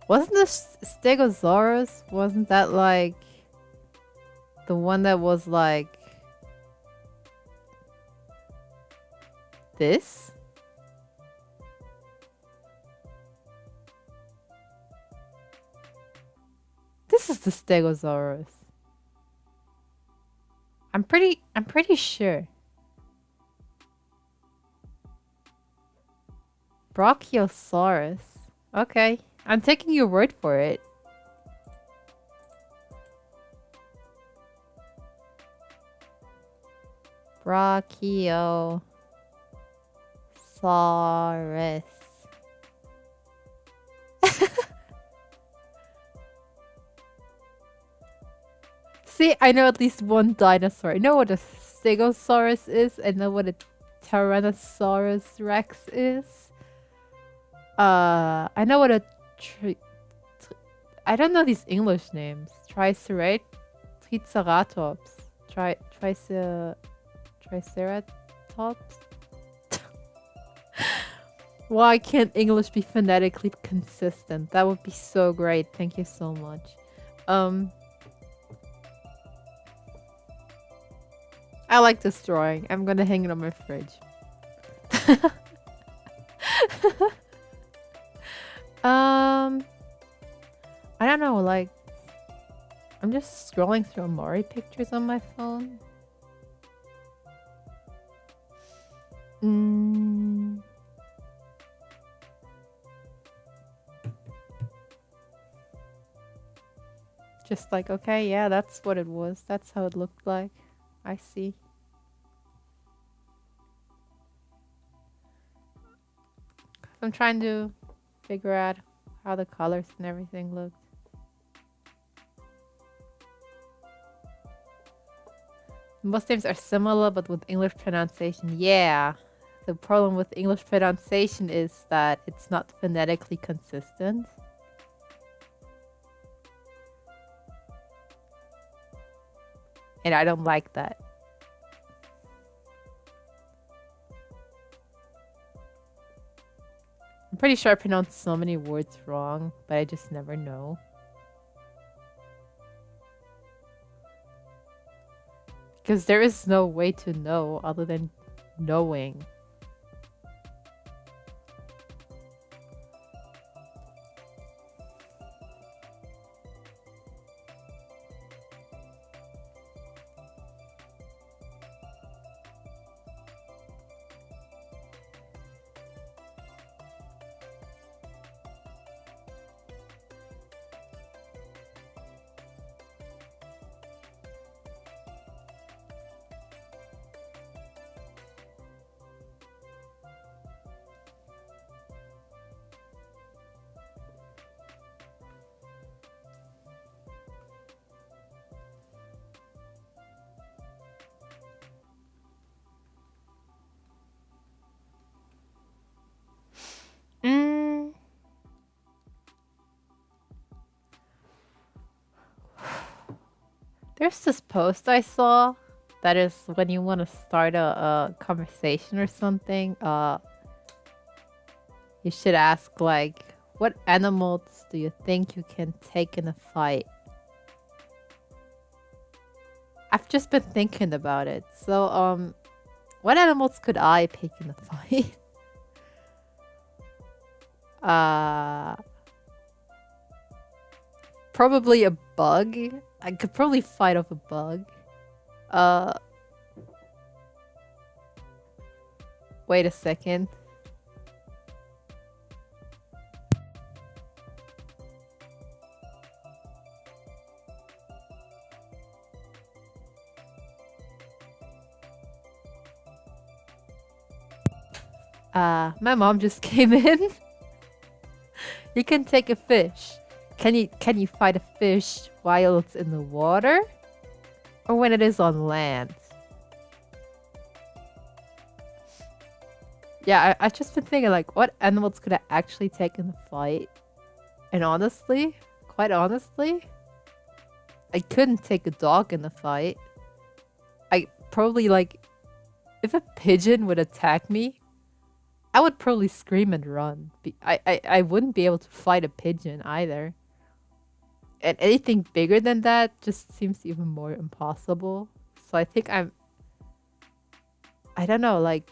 Wasn't the Stegosaurus, wasn't that like... The one that was like... This? This is the Stegosaurus. I'm pretty sure. Brachiosaurus. Okay. I'm taking your word for it. Brachiosaurus. See, I know at least one dinosaur. I know what a Stegosaurus is. I know what a Tyrannosaurus Rex is. I know what a I don't know these English names. Triceratops. Triceratops. Why can't English be phonetically consistent? That would be so great. Thank you so much. I like this drawing. I'm gonna hang it on my fridge. I don't know, like... I'm just scrolling through Amari pictures on my phone. Just like, okay, yeah, that's what it was. That's how it looked like. I see. I'm trying to figure out how the colors and everything looked. Most names are similar, but with English pronunciation. Yeah. The problem with English pronunciation is that it's not phonetically consistent. And I don't like that. I'm pretty sure I pronounced so many words wrong, but I just never know. Because there is no way to know other than knowing. There's this post I saw that is when you want to start a conversation or something, you should ask like, what animals do you think you can take in a fight? I've just been thinking about it. So, what animals could I pick in a fight? Probably a bug. I could probably fight off a bug. Wait a second. My mom just came in. You can take a fish. Can you fight a fish while it's in the water? Or when it is on land? Yeah, I've just been thinking, like, what animals could I actually take in a fight? And honestly, quite honestly, I couldn't take a dog in a fight. I probably, like, if a pigeon would attack me, I would probably scream and run. I wouldn't be able to fight a pigeon either. And anything bigger than that just seems even more impossible. So I think I don't know, like...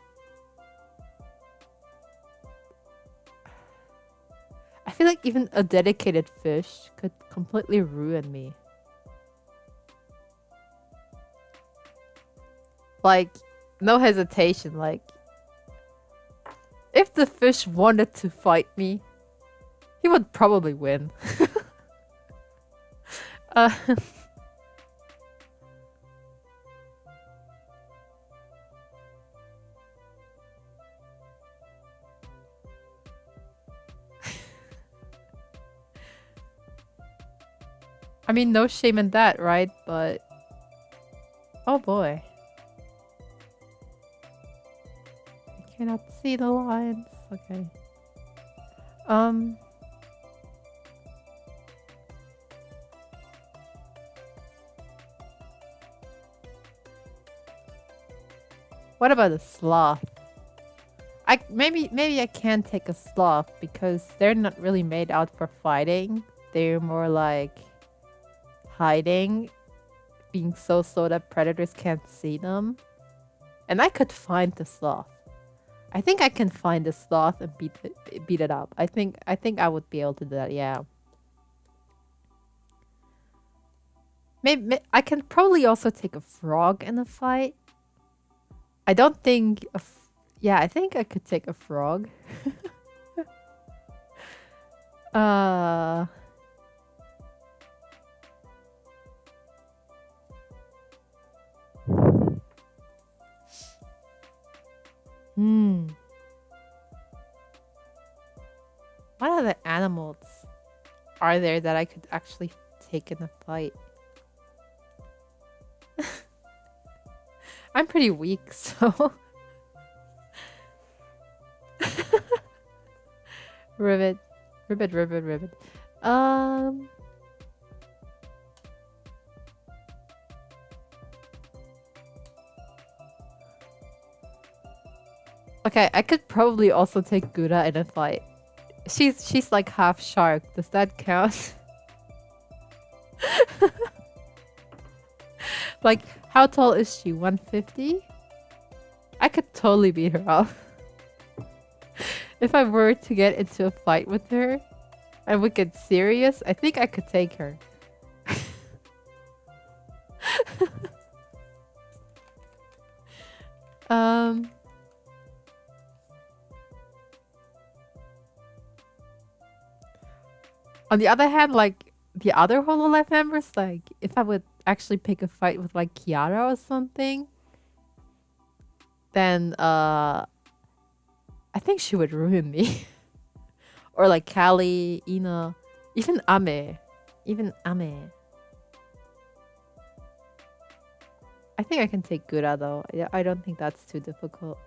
I feel like even a dedicated fish could completely ruin me. Like, no hesitation, like... If the fish wanted to fight me, he would probably win. I mean, no shame in that, right? But... Oh boy. I cannot see the lines. Okay. What about a sloth? Maybe I can take a sloth because they're not really made out for fighting. They're more like hiding, being so slow that predators can't see them. And I could find the sloth. I think I can find the sloth and beat it up. I think I would be able to do that. Yeah. Maybe I can probably also take a frog in a fight. I don't think yeah, I think I could take a frog. What other animals are there that I could actually take in a fight? I'm pretty weak, so... Ribbit. Okay, I could probably also take Gouda in a fight. She's like half shark. Does that count? Like, how tall is she? 150? I could totally beat her up. If I were to get into a fight with her and we get serious, I think I could take her. On the other hand, like, the other Hololive members, like, if I would actually pick a fight with, like, Kiara or something, then, I think she would ruin me. Or, like, Callie, Ina, even Ame. I think I can take Gura, though. Yeah, I don't think that's too difficult.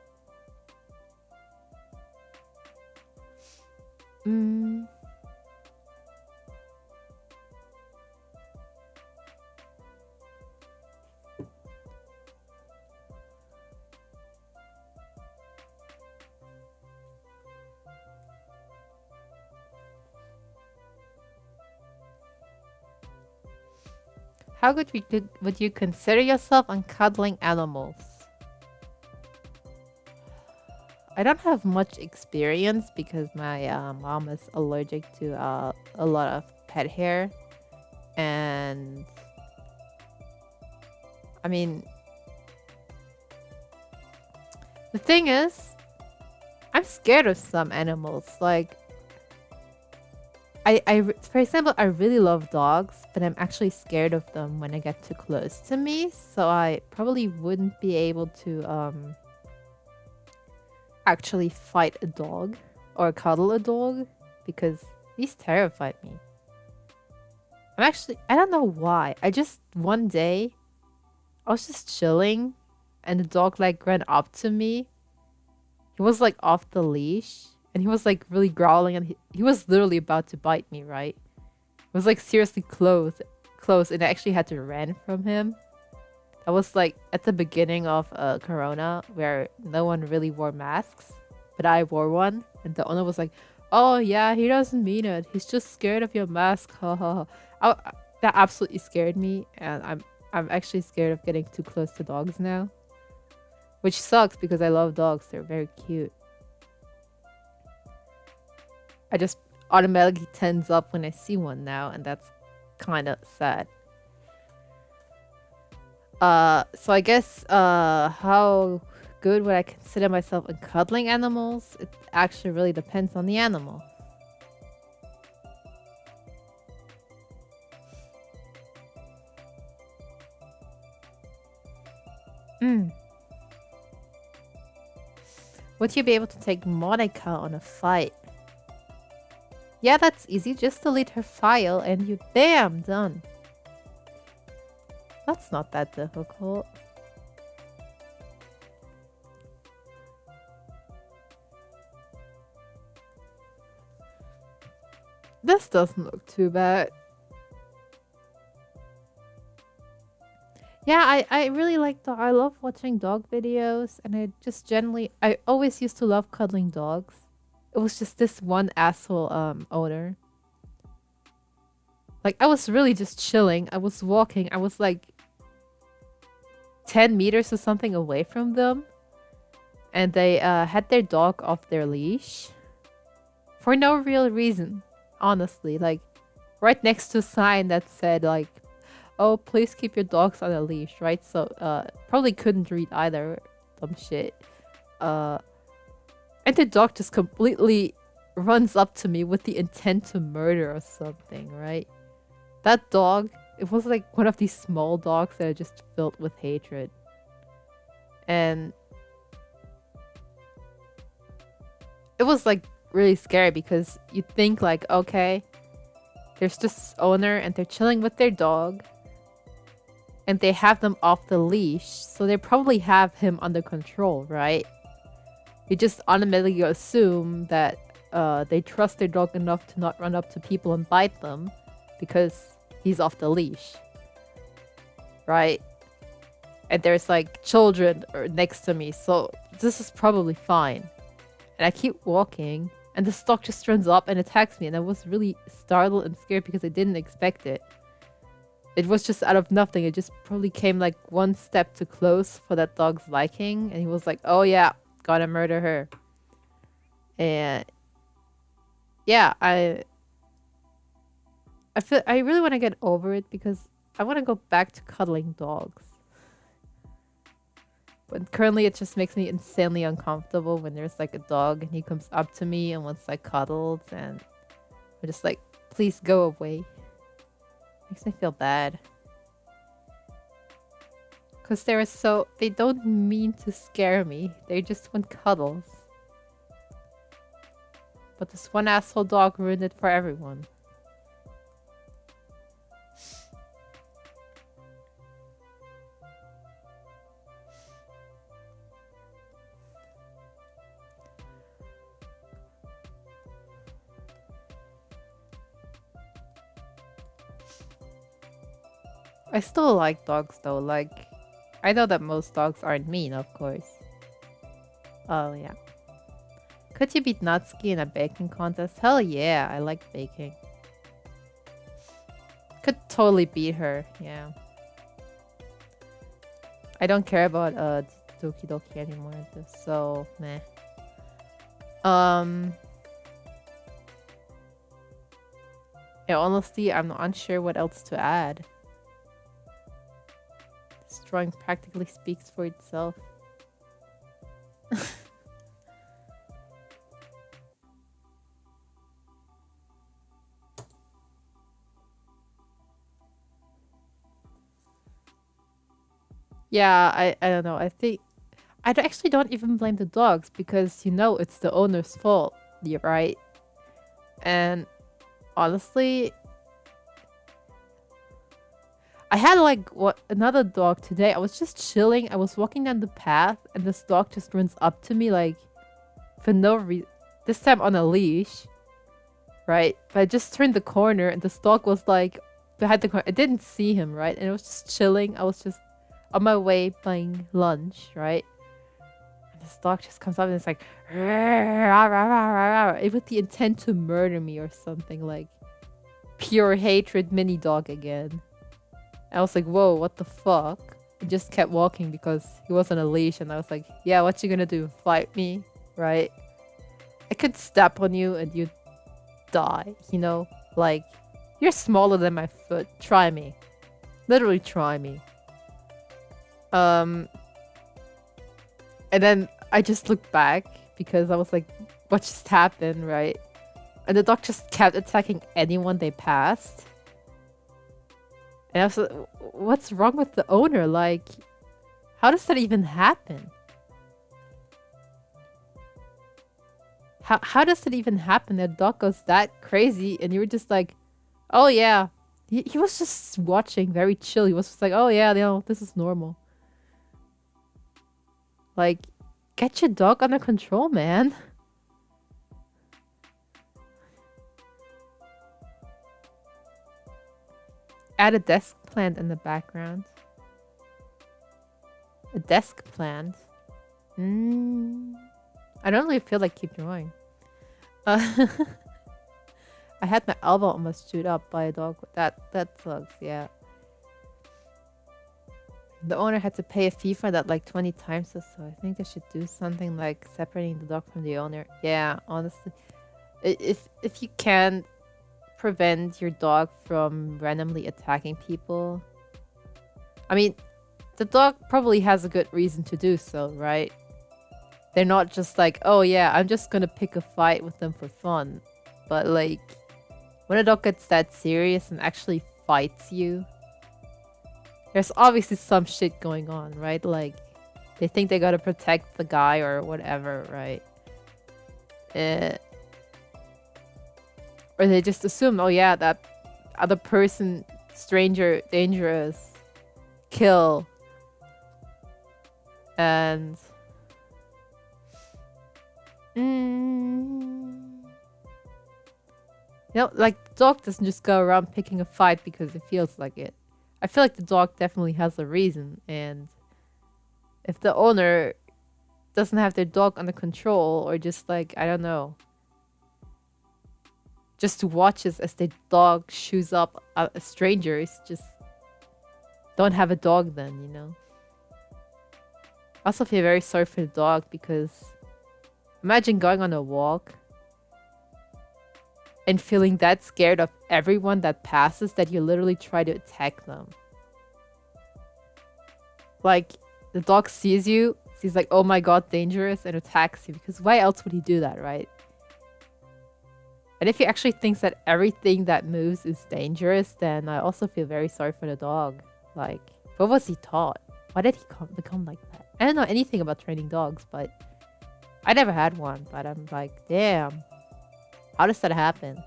How would you consider yourself on cuddling animals? I don't have much experience because my mom is allergic to a lot of pet hair. And I mean, the thing is, I'm scared of some animals. Like, for example, I really love dogs, but I'm actually scared of them when I get too close to me. So I probably wouldn't be able to actually fight a dog or cuddle a dog because these terrified me. I don't know why. One day, I was just chilling and the dog like ran up to me. He was like off the leash and he was like really growling and he was literally about to bite me, right? It was like seriously close and I actually had to run from him. That was like at the beginning of Corona where no one really wore masks, but I wore one and the owner was like, "Oh yeah, he doesn't mean it. He's just scared of your mask." Ha ha ha. That absolutely scared me, and I'm actually scared of getting too close to dogs now. Which sucks because I love dogs. They're very cute. I just automatically tense up when I see one now, and that's kind of sad. So I guess how good would I consider myself in cuddling animals? It actually really depends on the animal. Would you be able to take Monica on a fight? Yeah, that's easy. Just delete her file and you bam, done. That's not that difficult. This doesn't look too bad. Yeah, I really like dog. I love watching dog videos, and I always used to love cuddling dogs. It was just this one asshole owner. Like, I was really just chilling. I was walking. I was like 10 meters or something away from them. And they had their dog off their leash. For no real reason, honestly. Like, right next to a sign that said, like, "Oh, please keep your dogs on a leash," right? So, probably couldn't read either. Dumb shit. And the dog just completely runs up to me with the intent to murder or something, right? That dog, it was like one of these small dogs that are just filled with hatred. And it was like really scary because you think like, okay, there's this owner and they're chilling with their dog. And they have them off the leash, so they probably have him under control, right? You just automatically assume that they trust their dog enough to not run up to people and bite them because he's off the leash, right? And there's like children next to me, so this is probably fine. And I keep walking, and the dog just runs up and attacks me, and I was really startled and scared because I didn't expect it. It was just out of nothing. It just probably came like one step too close for that dog's liking. And he was like, "Oh yeah, gotta murder her." And yeah, I feel I really want to get over it because I want to go back to cuddling dogs. But currently it just makes me insanely uncomfortable when there's like a dog and he comes up to me and wants like cuddles, and I'm just like, "Please go away." Makes me feel bad. Because they don't mean to scare me. They just want cuddles. But this one asshole dog ruined it for everyone. I still like dogs though, like, I know that most dogs aren't mean, of course. Oh yeah. Could you beat Natsuki in a baking contest? Hell yeah, I like baking. Could totally beat her, yeah. I don't care about Doki Doki anymore. Just so meh. Yeah, honestly, I'm unsure what else to add. This drawing practically speaks for itself. Yeah, I don't know. I think actually don't even blame the dogs because you know it's the owner's fault, right? And honestly, I had like another dog today. I was just chilling. I was walking down the path, and this dog just runs up to me like for no reason. This time on a leash, right? But I just turned the corner, and this dog was like behind the corner. I didn't see him, right? And it was just chilling. I was just on my way buying lunch, right? And this dog just comes up and it's like, it with the intent to murder me or something, like pure hatred mini dog again. I was like, whoa, what the fuck? I just kept walking because he was on a leash, and I was like, yeah, what you gonna do? Fight me, right? I could step on you and you'd die, you know? Like, you're smaller than my foot. Try me. Literally try me. And then I just looked back because I was like, what just happened, right? And the dog just kept attacking anyone they passed. And I was like, what's wrong with the owner? Like, how does that even happen? How does it even happen that dog goes that crazy and you were just like, oh yeah. He was just watching, very chill. He was just like, oh yeah, you know, this is normal. Like, get your dog under control, man. Add a desk plant in the background. A desk plant? I don't really feel like keep drawing. I had my elbow almost chewed up by a dog. That sucks, yeah. The owner had to pay a fee for that like 20 times or so. I think they should do something like separating the dog from the owner. Yeah, honestly. If you can prevent your dog from randomly attacking people. I mean, the dog probably has a good reason to do so, right? They're not just like, oh yeah, I'm just gonna pick a fight with them for fun. But like, when a dog gets that serious and actually fights you, there's obviously some shit going on, right? Like, they think they gotta protect the guy or whatever, right? Or they just assume, oh yeah, that other person, stranger, dangerous, kill. And... You know, like, the dog doesn't just go around picking a fight because it feels like it. I feel like the dog definitely has a reason, and if the owner doesn't have their dog under control, or just like, I don't know, just watches as their dog shoes up strangers, just don't have a dog then, you know? I also feel very sorry for the dog because imagine going on a walk and feeling that scared of everyone that passes that you literally try to attack them. Like, the dog sees you, sees like, oh my god, dangerous, and attacks you, because why else would he do that, right? And if he actually thinks that everything that moves is dangerous, then I also feel very sorry for the dog. Like, what was he taught? Why did he become like that? I don't know anything about training dogs, but I never had one, but I'm like, damn. How does that happen?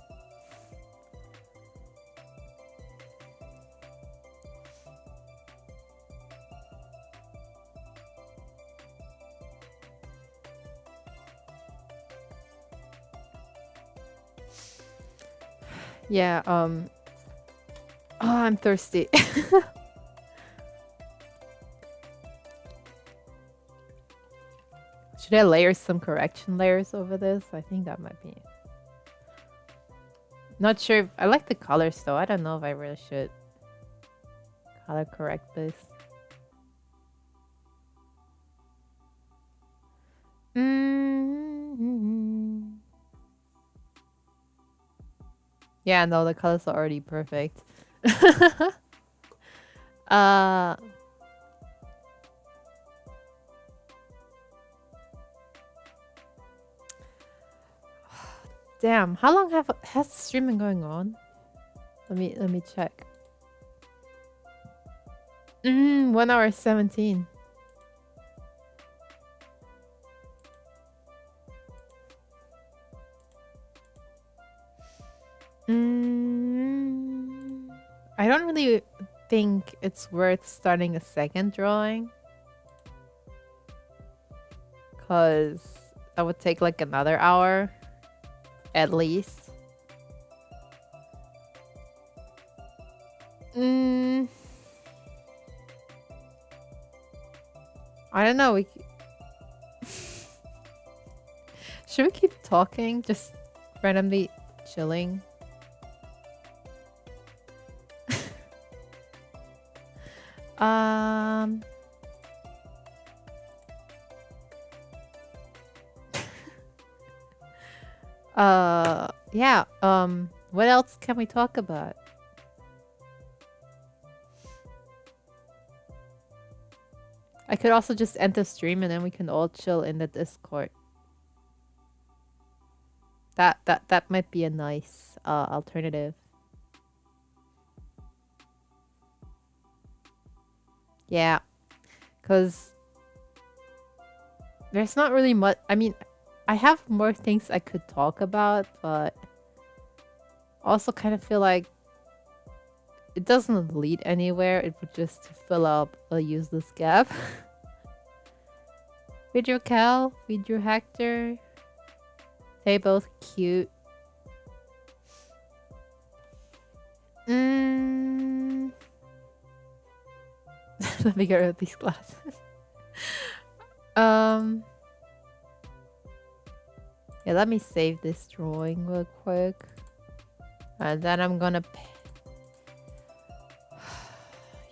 Yeah, oh, I'm thirsty. Should I layer some correction layers over this? I think that might be... Not sure if... I like the colors though. I don't know if I really should color correct this. Yeah, no, the colors are already perfect. uh Damn, how long has the stream been going on? Let me check. 1 hour 17. I don't really think it's worth starting a second drawing, cause that would take like another hour at least. I don't know. Should we keep talking? Just randomly chilling? Yeah. What else can we talk about? I could also just end the stream and then we can all chill in the Discord. That might be a nice alternative. Yeah, because there's not really much. I mean, I have more things I could talk about, but also kind of feel like it doesn't lead anywhere. It would just fill up a useless gap. Video Cal, video Hector. They both cute. Let me get rid of these glasses. Yeah, let me save this drawing real quick. And then I'm gonna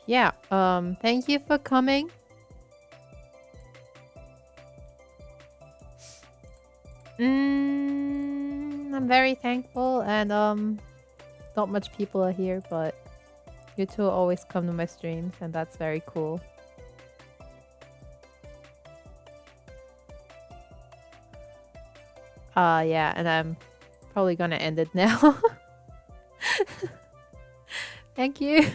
yeah, thank you for coming. I'm very thankful, and not much people are here, but you two always come to my streams, and that's very cool. Yeah, and I'm probably gonna end it now. Thank you.